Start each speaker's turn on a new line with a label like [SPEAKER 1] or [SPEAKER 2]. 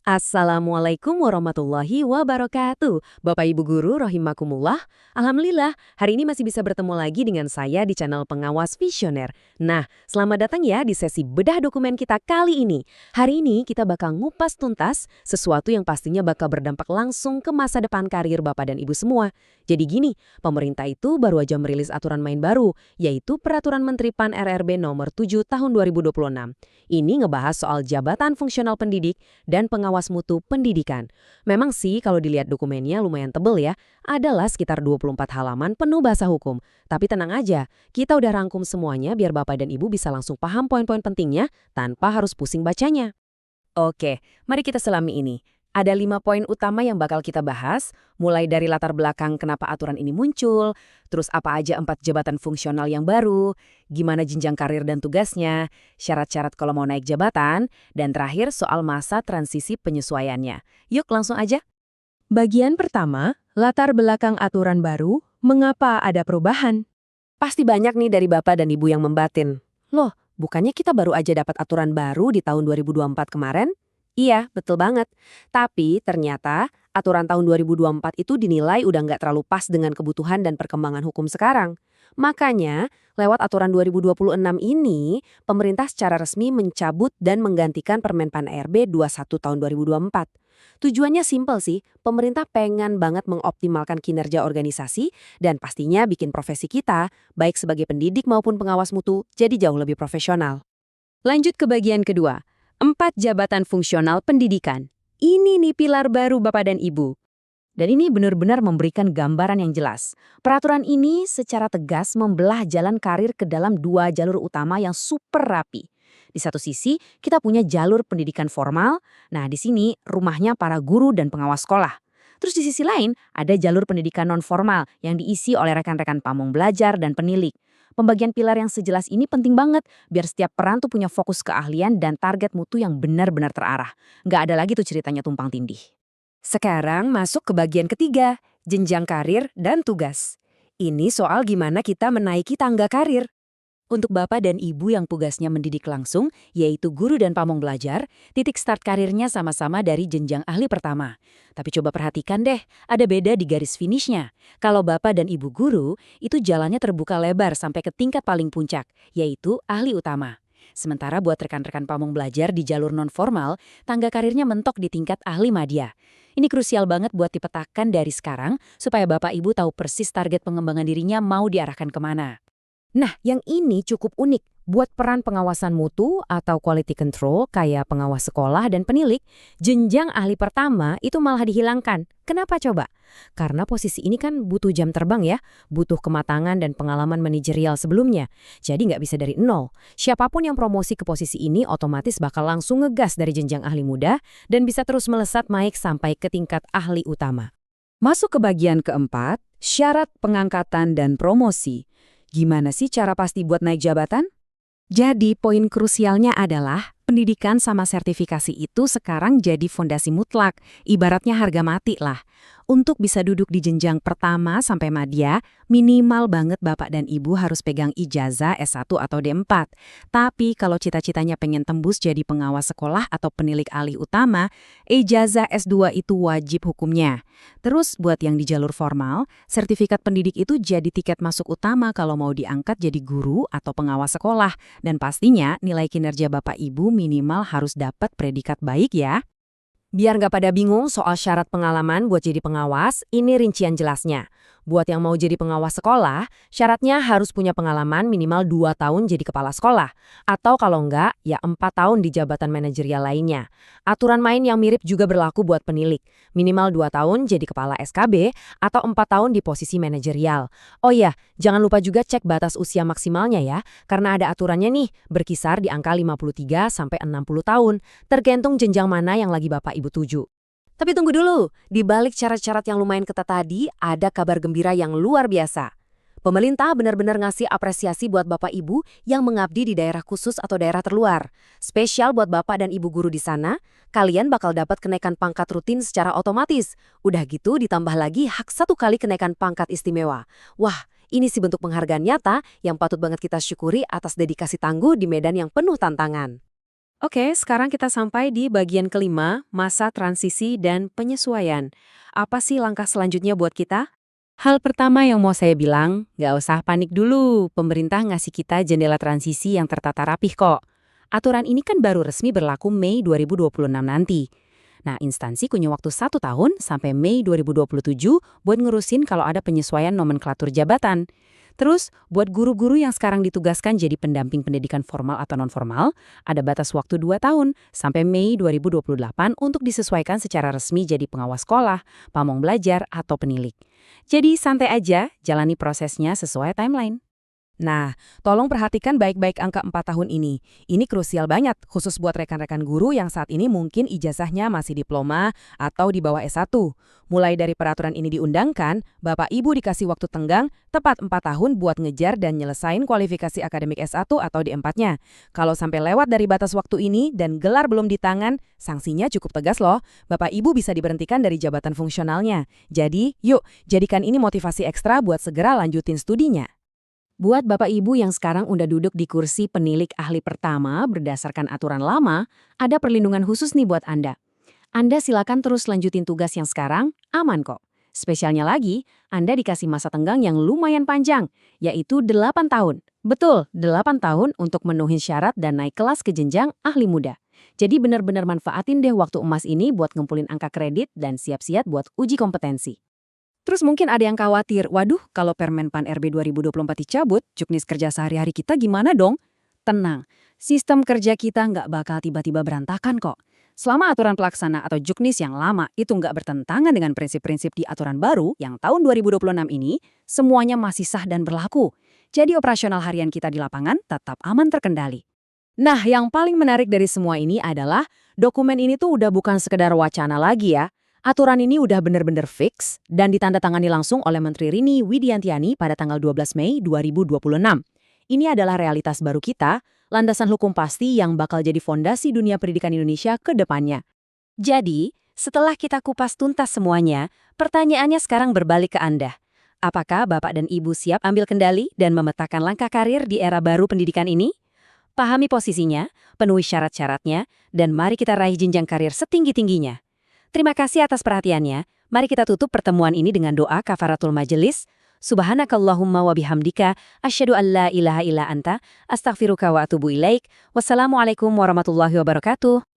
[SPEAKER 1] Assalamualaikum warahmatullahi wabarakatuh. Bapak Ibu Guru rahimakumullah. Alhamdulillah, hari ini masih bisa bertemu lagi dengan saya di channel Pengawas Visioner. Nah, selamat datang ya di sesi bedah dokumen kita kali ini. Hari ini kita bakal ngupas tuntas sesuatu yang pastinya bakal berdampak langsung ke masa depan karir Bapak dan Ibu semua. Jadi gini, pemerintah itu baru aja merilis aturan main baru, yaitu Peraturan Menteri PAN RRB nomor 7 tahun 2026. Ini ngebahas soal jabatan fungsional pendidik dan pengawas mutu pendidikan. Memang sih kalau dilihat dokumennya lumayan tebel ya, adalah sekitar 24 halaman penuh bahasa hukum. Tapi tenang aja, kita udah rangkum semuanya biar Bapak dan Ibu bisa langsung paham poin-poin pentingnya tanpa harus pusing bacanya. Oke, mari kita selami ini. Ada 5 poin utama yang bakal kita bahas, mulai dari latar belakang kenapa aturan ini muncul, terus apa aja 4 jabatan fungsional yang baru, gimana jenjang karir dan tugasnya, syarat-syarat kalau mau naik jabatan, dan terakhir soal masa transisi penyesuaiannya. Yuk langsung aja. Bagian pertama, latar belakang aturan baru, mengapa ada perubahan? Pasti banyak nih dari Bapak dan Ibu yang membatin. Loh, bukannya kita baru aja dapat aturan baru di tahun 2024 kemarin? Iya, betul banget. Tapi ternyata aturan tahun 2024 itu dinilai udah nggak terlalu pas dengan kebutuhan dan perkembangan hukum sekarang. Makanya, lewat aturan 2026 ini, pemerintah secara resmi mencabut dan menggantikan Permen PAN RB 21 tahun 2024. Tujuannya simpel sih, pemerintah pengen banget mengoptimalkan kinerja organisasi dan pastinya bikin profesi kita, baik sebagai pendidik maupun pengawas mutu, jadi jauh lebih profesional. Lanjut ke bagian kedua. 4 jabatan fungsional pendidikan. Ini nih pilar baru Bapak dan Ibu. Dan ini benar-benar memberikan gambaran yang jelas. Peraturan ini secara tegas membelah jalan karir ke dalam 2 jalur utama yang super rapi. Di satu sisi, kita punya jalur pendidikan formal. Nah, di sini rumahnya para guru dan pengawas sekolah. Terus di sisi lain, ada jalur pendidikan non-formal yang diisi oleh rekan-rekan pamong belajar dan penilik. Pembagian pilar yang sejelas ini penting banget biar setiap peran tuh punya fokus keahlian dan target mutu yang benar-benar terarah. Nggak ada lagi tuh ceritanya tumpang tindih. Sekarang masuk ke bagian ketiga, jenjang karir dan tugas. Ini soal gimana kita menaiki tangga karir. Untuk Bapak dan Ibu yang tugasnya mendidik langsung, yaitu guru dan pamong belajar, titik start karirnya sama-sama dari jenjang ahli pertama. Tapi coba perhatikan deh, ada beda di garis finishnya. Kalau Bapak dan Ibu guru, itu jalannya terbuka lebar sampai ke tingkat paling puncak, yaitu ahli utama. Sementara buat rekan-rekan pamong belajar di jalur non-formal, tangga karirnya mentok di tingkat ahli madya. Ini krusial banget buat dipetakan dari sekarang, supaya Bapak Ibu tahu persis target pengembangan dirinya mau diarahkan kemana. Nah, yang ini cukup unik. Buat peran pengawasan mutu atau quality control kayak pengawas sekolah dan penilik, jenjang ahli pertama itu malah dihilangkan. Kenapa coba? Karena posisi ini kan butuh jam terbang ya, butuh kematangan dan pengalaman manajerial sebelumnya. Jadi nggak bisa dari nol. Siapapun yang promosi ke posisi ini otomatis bakal langsung ngegas dari jenjang ahli muda dan bisa terus melesat naik sampai ke tingkat ahli utama. Masuk ke bagian keempat, syarat pengangkatan dan promosi. Gimana sih cara pasti buat naik jabatan? Jadi poin krusialnya adalah pendidikan sama sertifikasi itu sekarang jadi fondasi mutlak, ibaratnya harga mati lah. Untuk bisa duduk di jenjang pertama sampai madya, minimal banget Bapak dan Ibu harus pegang ijazah S1 atau D4. Tapi kalau cita-citanya pengen tembus jadi pengawas sekolah atau penilik alih utama, ijazah S2 itu wajib hukumnya. Terus buat yang di jalur formal, sertifikat pendidik itu jadi tiket masuk utama kalau mau diangkat jadi guru atau pengawas sekolah. Dan pastinya nilai kinerja Bapak Ibu minimal harus dapat predikat baik ya. Biar nggak pada bingung soal syarat pengalaman buat jadi pengawas, ini rincian jelasnya. Buat yang mau jadi pengawas sekolah, syaratnya harus punya pengalaman minimal 2 tahun jadi kepala sekolah. Atau kalau enggak, ya 4 tahun di jabatan manajerial lainnya. Aturan main yang mirip juga berlaku buat penilik. Minimal 2 tahun jadi kepala SKB atau 4 tahun di posisi manajerial. Oh iya, jangan lupa juga cek batas usia maksimalnya ya, karena ada aturannya nih, berkisar di angka 53 sampai 60 tahun, tergantung jenjang mana yang lagi Bapak Ibu tuju. Tapi tunggu dulu, di balik syarat-syarat yang lumayan ketat tadi, ada kabar gembira yang luar biasa. Pemerintah benar-benar ngasih apresiasi buat Bapak Ibu yang mengabdi di daerah khusus atau daerah terluar. Spesial buat Bapak dan Ibu guru di sana, kalian bakal dapat kenaikan pangkat rutin secara otomatis. Udah gitu ditambah lagi hak 1 kali kenaikan pangkat istimewa. Wah, ini sih bentuk penghargaan nyata yang patut banget kita syukuri atas dedikasi tangguh di medan yang penuh tantangan. Oke, sekarang kita sampai di bagian kelima, masa transisi dan penyesuaian. Apa sih langkah selanjutnya buat kita? Hal pertama yang mau saya bilang, nggak usah panik dulu. Pemerintah ngasih kita jendela transisi yang tertata rapih kok. Aturan ini kan baru resmi berlaku Mei 2026 nanti. Nah, instansi punya waktu 1 tahun sampai Mei 2027 buat ngurusin kalau ada penyesuaian nomenklatur jabatan. Terus, buat guru-guru yang sekarang ditugaskan jadi pendamping pendidikan formal atau non-formal, ada batas waktu 2 tahun sampai Mei 2028 untuk disesuaikan secara resmi jadi pengawas sekolah, pamong belajar, atau penilik. Jadi santai aja, jalani prosesnya sesuai timeline. Nah, tolong perhatikan baik-baik angka 4 tahun ini. Ini krusial banget, khusus buat rekan-rekan guru yang saat ini mungkin ijazahnya masih diploma atau di bawah S1. Mulai dari peraturan ini diundangkan, Bapak Ibu dikasih waktu tenggang tepat 4 tahun buat ngejar dan nyelesain kualifikasi akademik S1 atau di empatnya. Kalau sampai lewat dari batas waktu ini dan gelar belum di tangan, sanksinya cukup tegas loh. Bapak Ibu bisa diberhentikan dari jabatan fungsionalnya. Jadi, yuk, jadikan ini motivasi ekstra buat segera lanjutin studinya. Buat Bapak Ibu yang sekarang udah duduk di kursi penilik ahli pertama berdasarkan aturan lama, ada perlindungan khusus nih buat Anda. Anda silakan terus lanjutin tugas yang sekarang, aman kok. Spesialnya lagi, Anda dikasih masa tenggang yang lumayan panjang, yaitu 8 tahun. Betul, 8 tahun untuk menuhin syarat dan naik kelas ke jenjang ahli muda. Jadi benar-benar manfaatin deh waktu emas ini buat ngumpulin angka kredit dan siap-siap buat uji kompetensi. Terus mungkin ada yang khawatir, waduh kalau Permen PAN RB 2024 dicabut, juknis kerja sehari-hari kita gimana dong? Tenang, sistem kerja kita nggak bakal tiba-tiba berantakan kok. Selama aturan pelaksana atau juknis yang lama itu nggak bertentangan dengan prinsip-prinsip di aturan baru yang tahun 2026 ini, semuanya masih sah dan berlaku. Jadi operasional harian kita di lapangan tetap aman terkendali. Nah, yang paling menarik dari semua ini adalah dokumen ini tuh udah bukan sekedar wacana lagi ya. Aturan ini udah bener-bener fix dan ditandatangani langsung oleh Menteri Rini Widiantiani pada tanggal 12 Mei 2026. Ini adalah realitas baru kita, landasan hukum pasti yang bakal jadi fondasi dunia pendidikan Indonesia ke depannya. Jadi, setelah kita kupas tuntas semuanya, pertanyaannya sekarang berbalik ke Anda. Apakah Bapak dan Ibu siap ambil kendali dan memetakan langkah karir di era baru pendidikan ini? Pahami posisinya, penuhi syarat-syaratnya, dan mari kita raih jenjang karir setinggi-tingginya. Terima kasih atas perhatiannya. Mari kita tutup pertemuan ini dengan doa kafaratul majelis. Subhanakallahumma wa bihamdika, asyhadu an la ilaha illa anta, astaghfiruka wa atubu ilaik. Wassalamualaikum warahmatullahi wabarakatuh.